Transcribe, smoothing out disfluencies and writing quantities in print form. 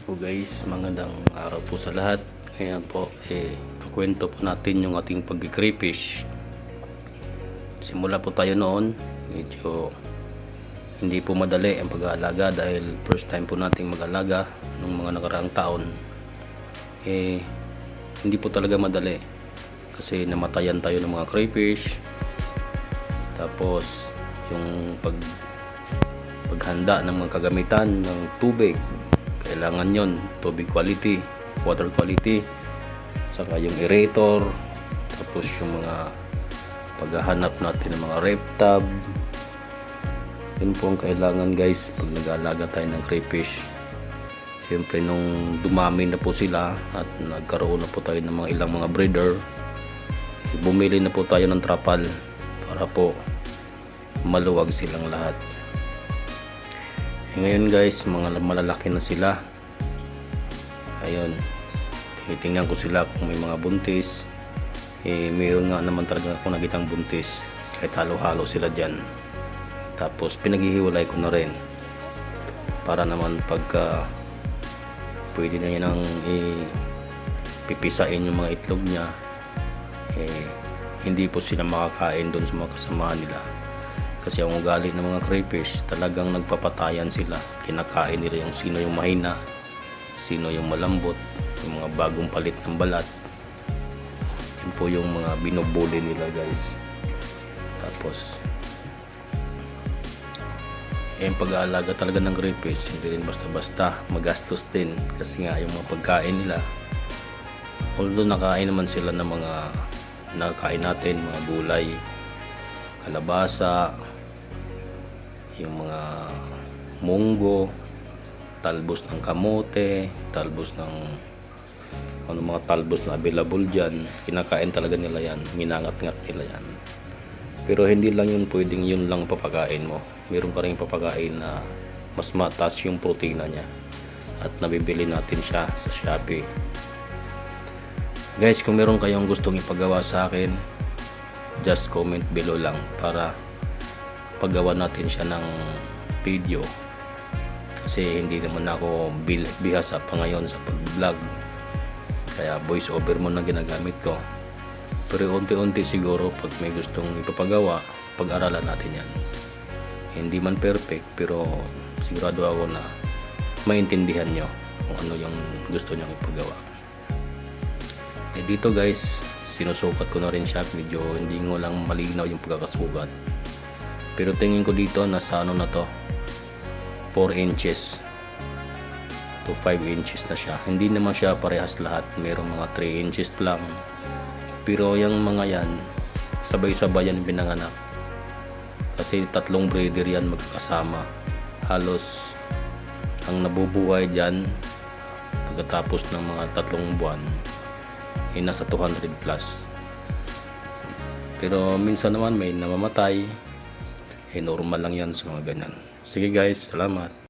Po guys, magandang araw po sa lahat. Ngayon po, kukwento po natin yung ating pag-crayfish. Simula po tayo noon, medyo hindi po madali ang pag-aalaga dahil first time po nating mag-alaga nung mga nakaraang taon. Hindi po talaga madali kasi namatayan tayo ng mga crayfish. Tapos, yung paghanda ng mga kagamitan ng tubig, kailangan yon tubig quality, water quality, saka yung aerator, tapos yung mga paghahanap natin ng mga rep tub. Yun po ang kailangan guys pag nag-aalaga tayo ng crayfish. Siyempre nung dumami na po sila at nagkaroon na po tayo ng mga ilang mga breeder, bumili na po tayo ng trapal para po maluwag silang lahat. Ngayon guys, mga malalaki na sila. Ayun, titingnan ko sila kung may mga buntis. Mayroon nga naman talaga akong nakitang buntis, kahit halo-halo sila dyan. Tapos pinaghihiwalay ko na rin para naman pagka pwede na yan ang pipisain yung mga itlog niya, hindi po sila makakain doon sa mga kasamahan nila. Kasi ang ugali ng mga crayfish, talagang nagpapatayan sila. Kinakain nila yung sino yung mahina, sino yung malambot, yung mga bagong palit ng balat. Yun po yung mga binubuli nila guys. Tapos yung pag-aalaga talaga ng crayfish, hindi rin basta-basta, magastos din. Kasi nga yung mga pagkain nila, although nakain naman sila ng mga nakakain natin, mga gulay, kalabasa, yung mga munggo, talbos ng kamote, talbos ng mga talbos na available dyan, kinakain talaga nila yan, minangat-ngat nila yan. Pero hindi lang yun pwedeng yun lang papakain mo. Meron pa rin papakain na mas mataas yung protina niya, at nabibili natin siya sa Shopee. Guys, kung meron kayong gustong ipagawa sa akin, just comment below lang para paggawa natin siya ng video. Kasi hindi naman ako bihasa pa ngayon sa pag-vlog, kaya voice over mo na ginagamit ko. Pero unti-unti siguro pag may gustong ipapagawa, pag-aralan natin yan. Hindi man perfect, pero sigurado ako na maintindihan nyo kung ano yung gusto nyong ipagawa. Dito guys, sinusukat ko na rin siya, medyo hindi ko lang malinaw yung pagkakasukat. Pero tingin ko dito nasa ano na to, 4 inches to 5 inches na siya. Hindi naman siya parehas lahat, mayroong mga 3 inches lang. Pero yung mga yan, sabay-sabay yan pinanganak. Kasi 3 breeder yan magkakasama. Halos ang nabubuhay dyan pagkatapos ng mga 3 buwan ay nasa 200 plus. Pero minsan naman may namamatay. Normal lang yan sa mga ganyan. Sige guys, salamat.